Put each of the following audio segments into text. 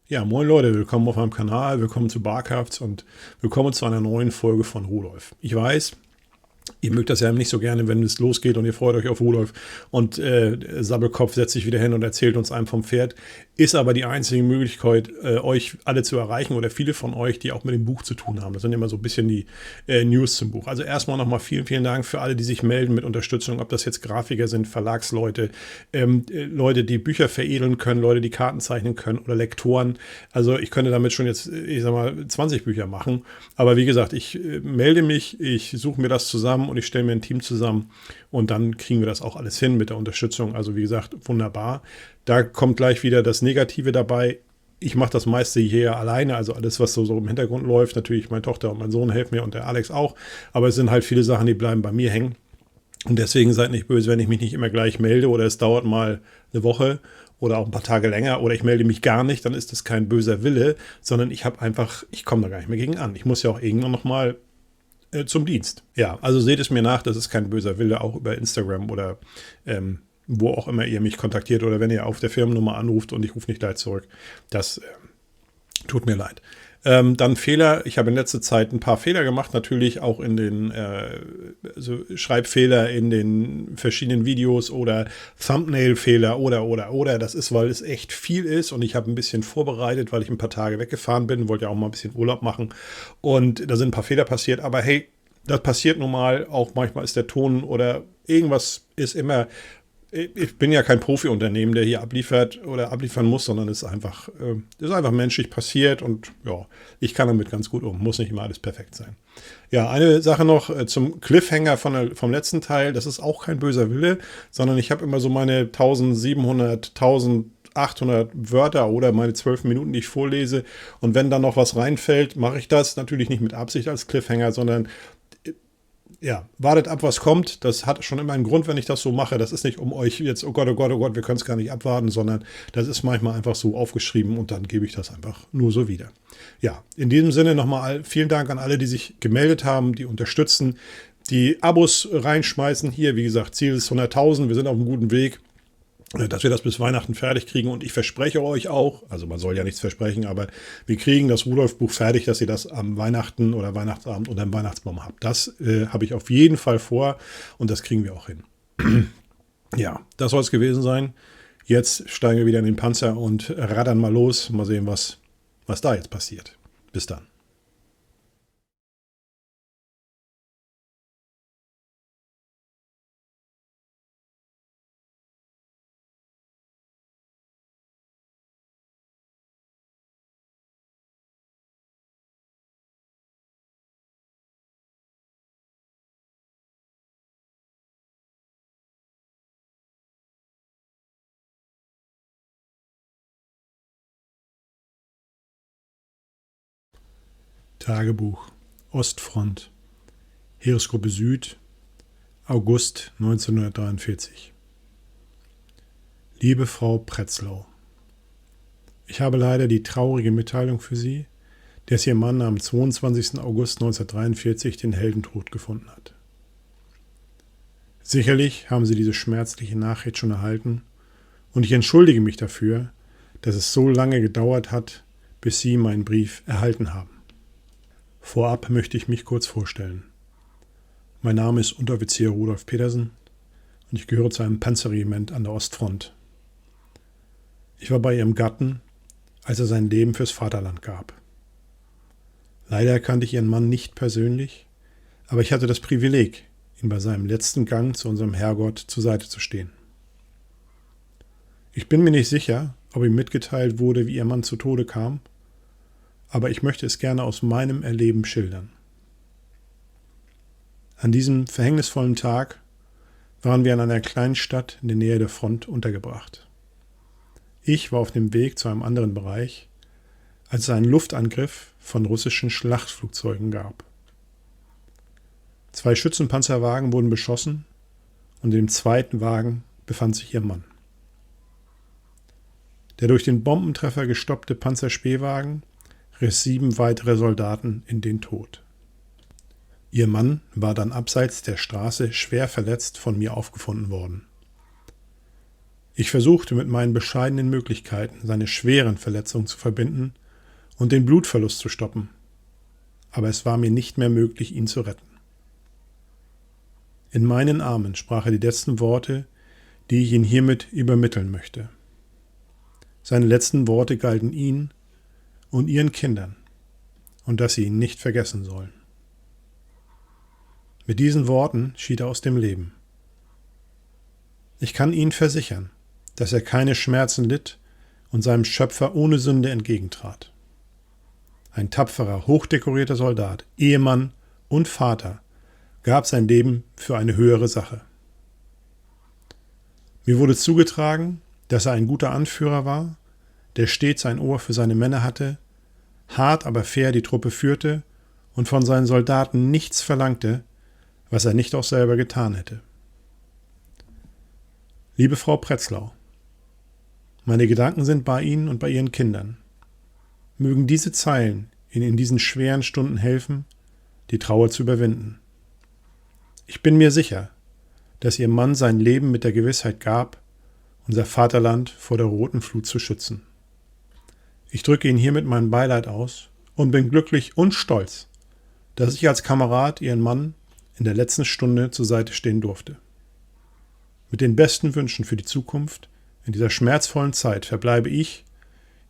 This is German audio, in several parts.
Ja, moin Leute, willkommen auf meinem Kanal, willkommen zu Barcrafts und willkommen zu einer neuen Folge von Rudolf. Ich weiß, ihr mögt das ja nicht so gerne, wenn es losgeht und ihr freut euch auf Rudolf und Sabbelkopf setzt sich wieder hin und erzählt uns einem vom Pferd. Ist aber die einzige Möglichkeit, euch alle zu erreichen oder viele von euch, die auch mit dem Buch zu tun haben. Das sind immer so ein bisschen die News zum Buch. Also erstmal nochmal vielen, vielen Dank für alle, die sich melden mit Unterstützung, ob das jetzt Grafiker sind, Verlagsleute, Leute, die Bücher veredeln können, Leute, die Karten zeichnen können oder Lektoren. Also ich könnte damit schon jetzt, ich sag mal, 20 Bücher machen. Aber wie gesagt, ich melde mich, ich suche mir das zusammen und ich stelle mir ein Team zusammen und dann kriegen wir das auch alles hin mit der Unterstützung. Also wie gesagt, wunderbar. Da kommt gleich wieder das Negative dabei. Ich mache das meiste hier alleine, also alles, was so im Hintergrund läuft. Natürlich, meine Tochter und mein Sohn helfen mir und der Alex auch. Aber es sind halt viele Sachen, die bleiben bei mir hängen. Und deswegen seid nicht böse, wenn ich mich nicht immer gleich melde oder es dauert mal eine Woche oder auch ein paar Tage länger oder ich melde mich gar nicht, dann ist das kein böser Wille, sondern ich komme da gar nicht mehr gegen an. Ich muss ja auch irgendwann nochmal zum Dienst. Ja, also seht es mir nach, das ist kein böser Wille, auch über Instagram oder wo auch immer ihr mich kontaktiert oder wenn ihr auf der Firmennummer anruft und ich rufe nicht gleich zurück. Das tut mir leid. Dann Fehler. Ich habe in letzter Zeit ein paar Fehler gemacht, natürlich auch in den also Schreibfehler in den verschiedenen Videos oder Thumbnail-Fehler oder. Das ist, weil es echt viel ist und ich habe ein bisschen vorbereitet, weil ich ein paar Tage weggefahren bin, wollte ja auch mal ein bisschen Urlaub machen und da sind ein paar Fehler passiert, aber hey, das passiert nun mal, auch manchmal ist der Ton oder irgendwas ist immer. Ich bin ja kein Profi-Unternehmen, der hier abliefert oder abliefern muss, sondern es ist einfach menschlich passiert und ja, ich kann damit ganz gut um. Muss nicht immer alles perfekt sein. Ja, eine Sache noch zum Cliffhanger vom letzten Teil. Das ist auch kein böser Wille, sondern ich habe immer so meine 1700, 1800 Wörter oder meine 12 Minuten, die ich vorlese. Und wenn dann noch was reinfällt, mache ich das natürlich nicht mit Absicht als Cliffhanger, sondern ja, wartet ab, was kommt. Das hat schon immer einen Grund, wenn ich das so mache. Das ist nicht um euch jetzt, oh Gott, oh Gott, oh Gott, wir können es gar nicht abwarten, sondern das ist manchmal einfach so aufgeschrieben und dann gebe ich das einfach nur so wieder. Ja, in diesem Sinne nochmal vielen Dank an alle, die sich gemeldet haben, die unterstützen, die Abos reinschmeißen. Hier, wie gesagt, Ziel ist 100.000. Wir sind auf einem guten Weg, dass wir das bis Weihnachten fertig kriegen. Und ich verspreche euch auch, also man soll ja nichts versprechen, aber wir kriegen das Rudolf-Buch fertig, dass ihr das am Weihnachten oder Weihnachtsabend oder am Weihnachtsbaum habt. Das habe ich auf jeden Fall vor und das kriegen wir auch hin. Ja, das soll es gewesen sein. Jetzt steigen wir wieder in den Panzer und raddern mal los. Mal sehen, was da jetzt passiert. Bis dann. Tagebuch. Ostfront. Heeresgruppe Süd. August 1943. Liebe Frau Pretzlau, ich habe leider die traurige Mitteilung für Sie, dass Ihr Mann am 22. August 1943 den Heldentod gefunden hat. Sicherlich haben Sie diese schmerzliche Nachricht schon erhalten und ich entschuldige mich dafür, dass es so lange gedauert hat, bis Sie meinen Brief erhalten haben. Vorab möchte ich mich kurz vorstellen. Mein Name ist Unteroffizier Rudolf Petersen und ich gehöre zu einem Panzerregiment an der Ostfront. Ich war bei Ihrem Gatten, als er sein Leben fürs Vaterland gab. Leider kannte ich Ihren Mann nicht persönlich, aber ich hatte das Privileg, ihm bei seinem letzten Gang zu unserem Herrgott zur Seite zu stehen. Ich bin mir nicht sicher, ob ihm mitgeteilt wurde, wie Ihr Mann zu Tode kam, aber ich möchte es gerne aus meinem Erleben schildern. An diesem verhängnisvollen Tag waren wir in einer kleinen Stadt in der Nähe der Front untergebracht. Ich war auf dem Weg zu einem anderen Bereich, als es einen Luftangriff von russischen Schlachtflugzeugen gab. 2 Schützenpanzerwagen wurden beschossen und in dem zweiten Wagen befand sich Ihr Mann. Der durch den Bombentreffer gestoppte Panzerspähwagen riss 7 weitere Soldaten in den Tod. Ihr Mann war dann abseits der Straße schwer verletzt von mir aufgefunden worden. Ich versuchte mit meinen bescheidenen Möglichkeiten, seine schweren Verletzungen zu verbinden und den Blutverlust zu stoppen. Aber es war mir nicht mehr möglich, ihn zu retten. In meinen Armen sprach er die letzten Worte, die ich Ihnen hiermit übermitteln möchte. Seine letzten Worte galten Ihnen und Ihren Kindern und dass sie ihn nicht vergessen sollen. Mit diesen Worten schied er aus dem Leben. Ich kann Ihnen versichern, dass er keine Schmerzen litt und seinem Schöpfer ohne Sünde entgegentrat. Ein tapferer, hochdekorierter Soldat, Ehemann und Vater gab sein Leben für eine höhere Sache. Mir wurde zugetragen, dass er ein guter Anführer war, der stets ein Ohr für seine Männer hatte, hart aber fair die Truppe führte und von seinen Soldaten nichts verlangte, was er nicht auch selber getan hätte. Liebe Frau Pretzlau, meine Gedanken sind bei Ihnen und bei Ihren Kindern. Mögen diese Zeilen Ihnen in diesen schweren Stunden helfen, die Trauer zu überwinden. Ich bin mir sicher, dass Ihr Mann sein Leben mit der Gewissheit gab, unser Vaterland vor der roten Flut zu schützen. Ich drücke Ihnen hiermit mein Beileid aus und bin glücklich und stolz, dass ich als Kamerad Ihren Mann in der letzten Stunde zur Seite stehen durfte. Mit den besten Wünschen für die Zukunft in dieser schmerzvollen Zeit verbleibe ich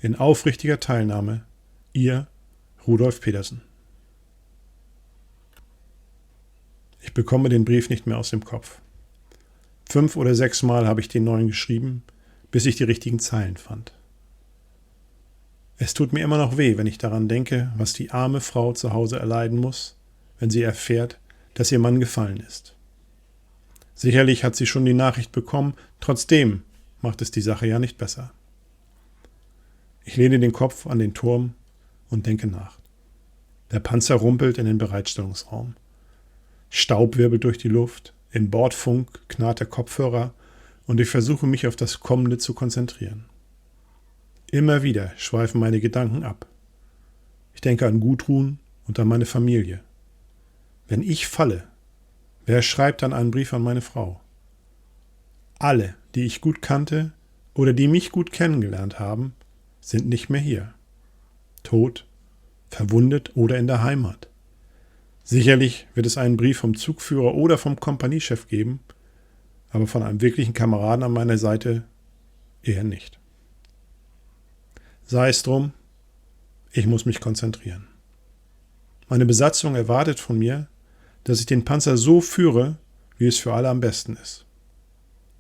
in aufrichtiger Teilnahme, Ihr Rudolf Petersen. Ich bekomme den Brief nicht mehr aus dem Kopf. 5 oder 6 Mal habe ich den neuen geschrieben, bis ich die richtigen Zeilen fand. Es tut mir immer noch weh, wenn ich daran denke, was die arme Frau zu Hause erleiden muss, wenn sie erfährt, dass ihr Mann gefallen ist. Sicherlich hat sie schon die Nachricht bekommen, trotzdem macht es die Sache ja nicht besser. Ich lehne den Kopf an den Turm und denke nach. Der Panzer rumpelt in den Bereitstellungsraum. Staub wirbelt durch die Luft, im Bordfunk knarrt der Kopfhörer und ich versuche mich auf das Kommende zu konzentrieren. Immer wieder schweifen meine Gedanken ab. Ich denke an Gudrun und an meine Familie. Wenn ich falle, wer schreibt dann einen Brief an meine Frau? Alle, die ich gut kannte oder die mich gut kennengelernt haben, sind nicht mehr hier. Tot, verwundet oder in der Heimat. Sicherlich wird es einen Brief vom Zugführer oder vom Kompaniechef geben, aber von einem wirklichen Kameraden an meiner Seite eher nicht. Sei es drum, ich muss mich konzentrieren. Meine Besatzung erwartet von mir, dass ich den Panzer so führe, wie es für alle am besten ist.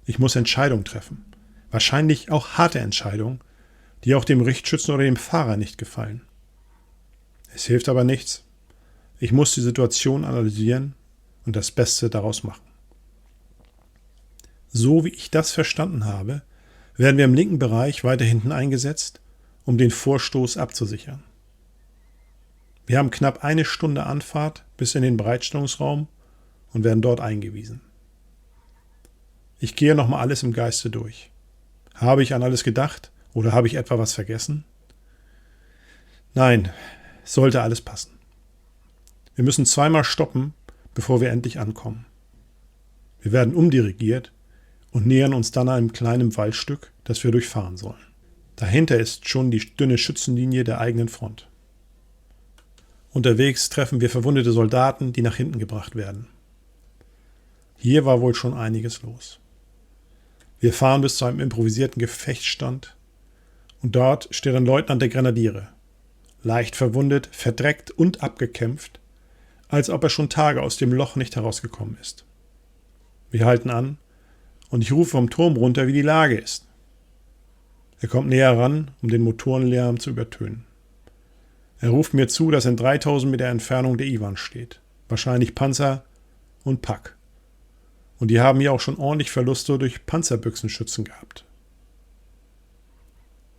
Ich muss Entscheidungen treffen, wahrscheinlich auch harte Entscheidungen, die auch dem Richtschützen oder dem Fahrer nicht gefallen. Es hilft aber nichts. Ich muss die Situation analysieren und das Beste daraus machen. So wie ich das verstanden habe, werden wir im linken Bereich weiter hinten eingesetzt, um den Vorstoß abzusichern. Wir haben knapp 1 Stunde Anfahrt bis in den Bereitstellungsraum und werden dort eingewiesen. Ich gehe nochmal alles im Geiste durch. Habe ich an alles gedacht oder habe ich etwa was vergessen? Nein, es sollte alles passen. Wir müssen 2-mal stoppen, bevor wir endlich ankommen. Wir werden umdirigiert und nähern uns dann einem kleinen Waldstück, das wir durchfahren sollen. Dahinter ist schon die dünne Schützenlinie der eigenen Front. Unterwegs treffen wir verwundete Soldaten, die nach hinten gebracht werden. Hier war wohl schon einiges los. Wir fahren bis zu einem improvisierten Gefechtsstand und dort steht ein Leutnant der Grenadiere, leicht verwundet, verdreckt und abgekämpft, als ob er schon Tage aus dem Loch nicht herausgekommen ist. Wir halten an und ich rufe vom Turm runter, wie die Lage ist. Er kommt näher ran, um den Motorenlärm zu übertönen. Er ruft mir zu, dass in 3000 Meter Entfernung der Iwan steht. Wahrscheinlich Panzer und Pack. Und die haben hier auch schon ordentlich Verluste durch Panzerbüchsenschützen gehabt.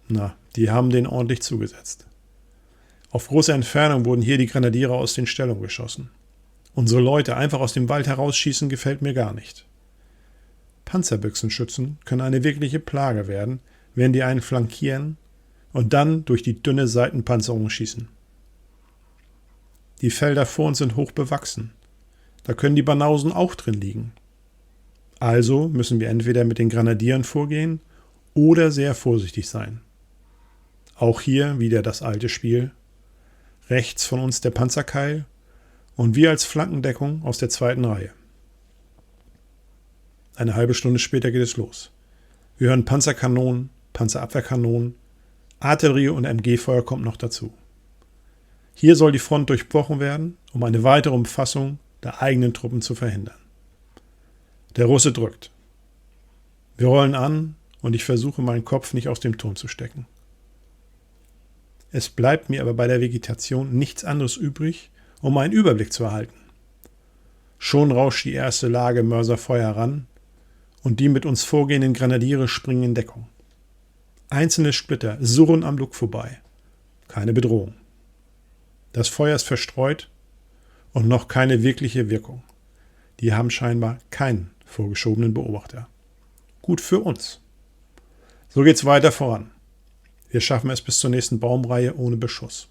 Na, die haben denen ordentlich zugesetzt. Auf große Entfernung wurden hier die Grenadiere aus den Stellungen geschossen. Unsere Leute einfach aus dem Wald herausschießen gefällt mir gar nicht. Panzerbüchsenschützen können eine wirkliche Plage werden, wenn die einen flankieren und dann durch die dünne Seitenpanzerung schießen. Die Felder vor uns sind hoch bewachsen. Da können die Banausen auch drin liegen. Also müssen wir entweder mit den Grenadieren vorgehen oder sehr vorsichtig sein. Auch hier wieder das alte Spiel. Rechts von uns der Panzerkeil und wir als Flankendeckung aus der zweiten Reihe. Eine halbe Stunde später geht es los. Wir hören Panzerkanonen, Panzerabwehrkanonen, Artillerie und MG-Feuer kommt noch dazu. Hier soll die Front durchbrochen werden, um eine weitere Umfassung der eigenen Truppen zu verhindern. Der Russe drückt. Wir rollen an und ich versuche, meinen Kopf nicht aus dem Turm zu stecken. Es bleibt mir aber bei der Vegetation nichts anderes übrig, um einen Überblick zu erhalten. Schon rauscht die erste Lage Mörserfeuer heran und die mit uns vorgehenden Grenadiere springen in Deckung. Einzelne Splitter surren am Luk vorbei. Keine Bedrohung. Das Feuer ist verstreut und noch keine wirkliche Wirkung. Die haben scheinbar keinen vorgeschobenen Beobachter. Gut für uns. So geht's weiter voran. Wir schaffen es bis zur nächsten Baumreihe ohne Beschuss.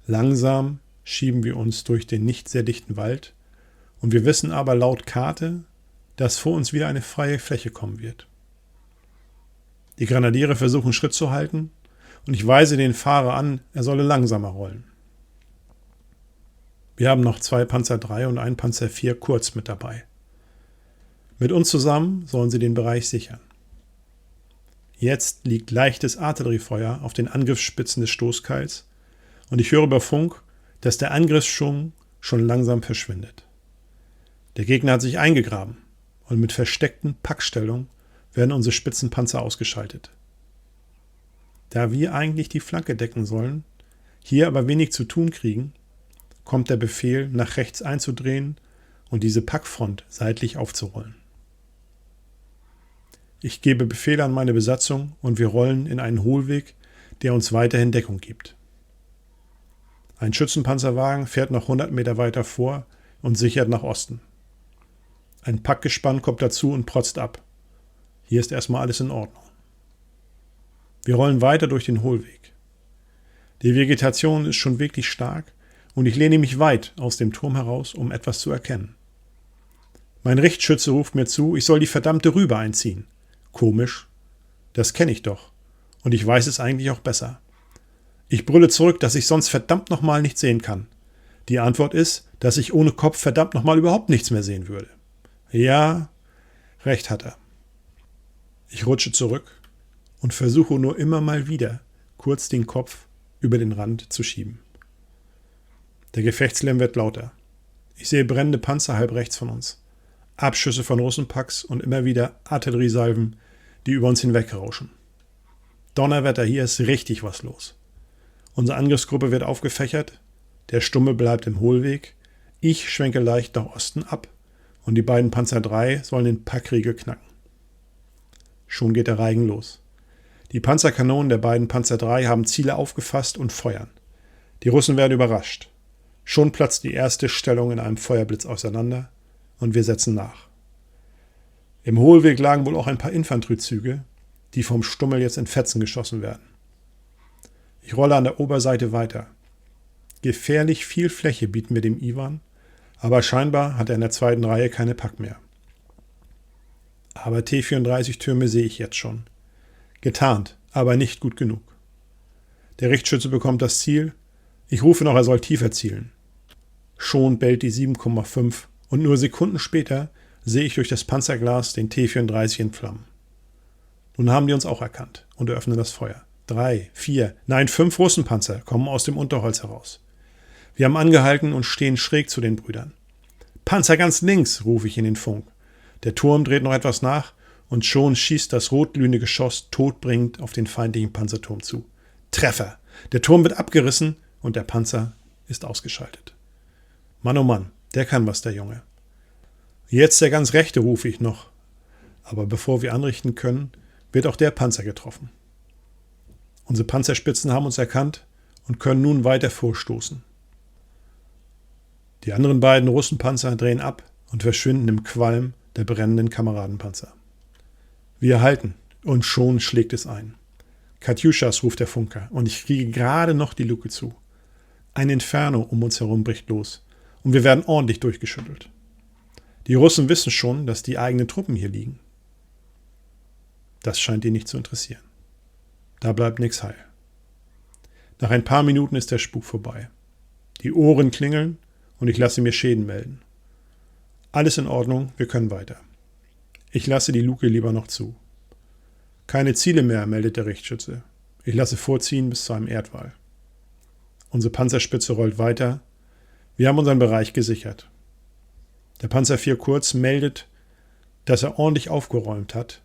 Langsam schieben wir uns durch den nicht sehr dichten Wald und wir wissen aber laut Karte, dass vor uns wieder eine freie Fläche kommen wird. Die Grenadiere versuchen Schritt zu halten und ich weise den Fahrer an, er solle langsamer rollen. Wir haben noch 2 Panzer 3 und ein Panzer 4 kurz mit dabei. Mit uns zusammen sollen sie den Bereich sichern. Jetzt liegt leichtes Artilleriefeuer auf den Angriffsspitzen des Stoßkeils und ich höre über Funk, dass der Angriffsschwung schon langsam verschwindet. Der Gegner hat sich eingegraben und mit versteckten Packstellungen werden unsere Spitzenpanzer ausgeschaltet. Da wir eigentlich die Flanke decken sollen, hier aber wenig zu tun kriegen, kommt der Befehl, nach rechts einzudrehen und diese Packfront seitlich aufzurollen. Ich gebe Befehl an meine Besatzung und wir rollen in einen Hohlweg, der uns weiterhin Deckung gibt. Ein Schützenpanzerwagen fährt noch 100 Meter weiter vor und sichert nach Osten. Ein Packgespann kommt dazu und protzt ab. Hier ist erstmal alles in Ordnung. Wir rollen weiter durch den Hohlweg. Die Vegetation ist schon wirklich stark und ich lehne mich weit aus dem Turm heraus, um etwas zu erkennen. Mein Richtschütze ruft mir zu, ich soll die verdammte Rübe einziehen. Komisch, das kenne ich doch und ich weiß es eigentlich auch besser. Ich brülle zurück, dass ich sonst verdammt nochmal nichts sehen kann. Die Antwort ist, dass ich ohne Kopf verdammt nochmal überhaupt nichts mehr sehen würde. Ja, recht hat er. Ich rutsche zurück und versuche nur immer mal wieder, kurz den Kopf über den Rand zu schieben. Der Gefechtslärm wird lauter. Ich sehe brennende Panzer halb rechts von uns, Abschüsse von Russenpacks und immer wieder Artilleriesalven, die über uns hinwegrauschen. Donnerwetter, hier ist richtig was los. Unsere Angriffsgruppe wird aufgefächert, der Stumme bleibt im Hohlweg, ich schwenke leicht nach Osten ab und die beiden Panzer 3 sollen den Packriegel knacken. Schon geht der Reigen los. Die Panzerkanonen der beiden Panzer 3 haben Ziele aufgefasst und feuern. Die Russen werden überrascht. Schon platzt die erste Stellung in einem Feuerblitz auseinander und wir setzen nach. Im Hohlweg lagen wohl auch ein paar Infanteriezüge, die vom Stummel jetzt in Fetzen geschossen werden. Ich rolle an der Oberseite weiter. Gefährlich viel Fläche bieten wir dem Iwan, aber scheinbar hat er in der zweiten Reihe keine Pack mehr. Aber T-34-Türme sehe ich jetzt schon. Getarnt, aber nicht gut genug. Der Richtschütze bekommt das Ziel. Ich rufe noch, er soll tiefer zielen. Schon bellt die 7,5 und nur Sekunden später sehe ich durch das Panzerglas den T-34 in Flammen. Nun haben die uns auch erkannt und eröffnen das Feuer. 3, 4, nein 5 Russenpanzer kommen aus dem Unterholz heraus. Wir haben angehalten und stehen schräg zu den Brüdern. Panzer ganz links, rufe ich in den Funk. Der Turm dreht noch etwas nach und schon schießt das rotglühende Geschoss todbringend auf den feindlichen Panzerturm zu. Treffer! Der Turm wird abgerissen und der Panzer ist ausgeschaltet. Mann, oh Mann, der kann was, der Junge. Jetzt der ganz rechte, rufe ich noch. Aber bevor wir anrichten können, wird auch der Panzer getroffen. Unsere Panzerspitzen haben uns erkannt und können nun weiter vorstoßen. Die anderen beiden Russenpanzer drehen ab und verschwinden im Qualm der brennenden Kameradenpanzer. Wir halten und schon schlägt es ein. Katjuschas, ruft der Funker und ich kriege gerade noch die Luke zu. Ein Inferno um uns herum bricht los und wir werden ordentlich durchgeschüttelt. Die Russen wissen schon, dass die eigenen Truppen hier liegen. Das scheint ihn nicht zu interessieren. Da bleibt nichts heil. Nach ein paar Minuten ist der Spuk vorbei. Die Ohren klingeln und ich lasse mir Schäden melden. Alles in Ordnung, wir können weiter. Ich lasse die Luke lieber noch zu. Keine Ziele mehr, meldet der Richtschütze. Ich lasse vorziehen bis zu einem Erdwall. Unsere Panzerspitze rollt weiter. Wir haben unseren Bereich gesichert. Der Panzer IV Kurz meldet, dass er ordentlich aufgeräumt hat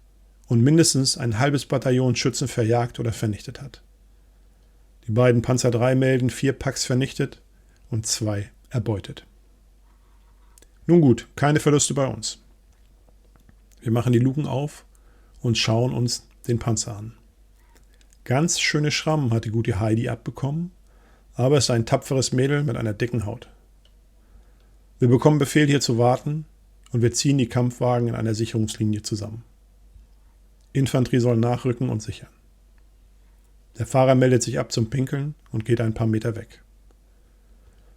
und mindestens ein halbes Bataillon Schützen verjagt oder vernichtet hat. Die beiden Panzer III melden 4 Packs vernichtet und 2 erbeutet. Nun gut, keine Verluste bei uns. Wir machen die Luken auf und schauen uns den Panzer an. Ganz schöne Schrammen hat die gute Heidi abbekommen, aber es ist ein tapferes Mädel mit einer dicken Haut. Wir bekommen Befehl, hier zu warten, und wir ziehen die Kampfwagen in einer Sicherungslinie zusammen. Infanterie soll nachrücken und sichern. Der Fahrer meldet sich ab zum Pinkeln und geht ein paar Meter weg.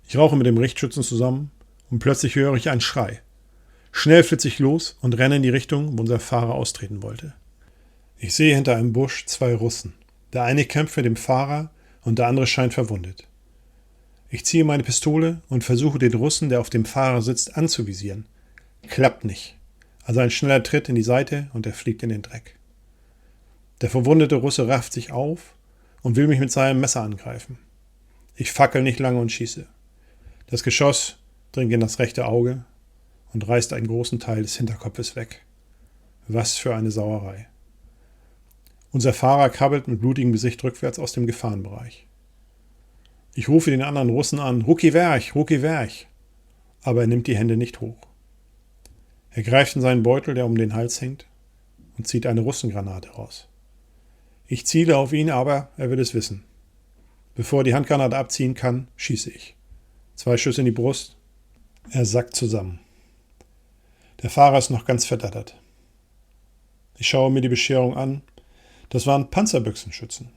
Ich rauche mit dem Richtschützen zusammen und plötzlich höre ich einen Schrei. Schnell flitze ich los und renne in die Richtung, wo unser Fahrer austreten wollte. Ich sehe hinter einem Busch 2 Russen. Der eine kämpft mit dem Fahrer und der andere scheint verwundet. Ich ziehe meine Pistole und versuche den Russen, der auf dem Fahrer sitzt, anzuvisieren. Klappt nicht. Also ein schneller Tritt in die Seite und er fliegt in den Dreck. Der verwundete Russe rafft sich auf und will mich mit seinem Messer angreifen. Ich fackel nicht lange und schieße. Das Geschoss dringt in das rechte Auge und reißt einen großen Teil des Hinterkopfes weg. Was für eine Sauerei. Unser Fahrer krabbelt mit blutigem Gesicht rückwärts aus dem Gefahrenbereich. Ich rufe den anderen Russen an, Rucki Werch, aber er nimmt die Hände nicht hoch. Er greift in seinen Beutel, der um den Hals hängt, und zieht eine Russengranate raus. Ich ziele auf ihn, aber er wird es wissen. Bevor er die Handgranate abziehen kann, schieße ich. 2 Schüsse in die Brust. Er sackt zusammen. Der Fahrer ist noch ganz verdattert. Ich schaue mir die Bescherung an. Das waren Panzerbüchsenschützen.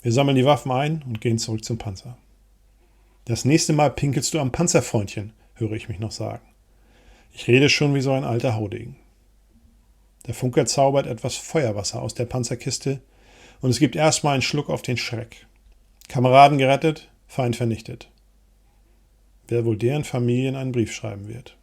Wir sammeln die Waffen ein und gehen zurück zum Panzer. Das nächste Mal pinkelst du am Panzerfreundchen, höre ich mich noch sagen. Ich rede schon wie so ein alter Haudegen. Der Funker zaubert etwas Feuerwasser aus der Panzerkiste und es gibt erstmal einen Schluck auf den Schreck. Kameraden gerettet, Feind vernichtet. Wer wohl deren Familien einen Brief schreiben wird.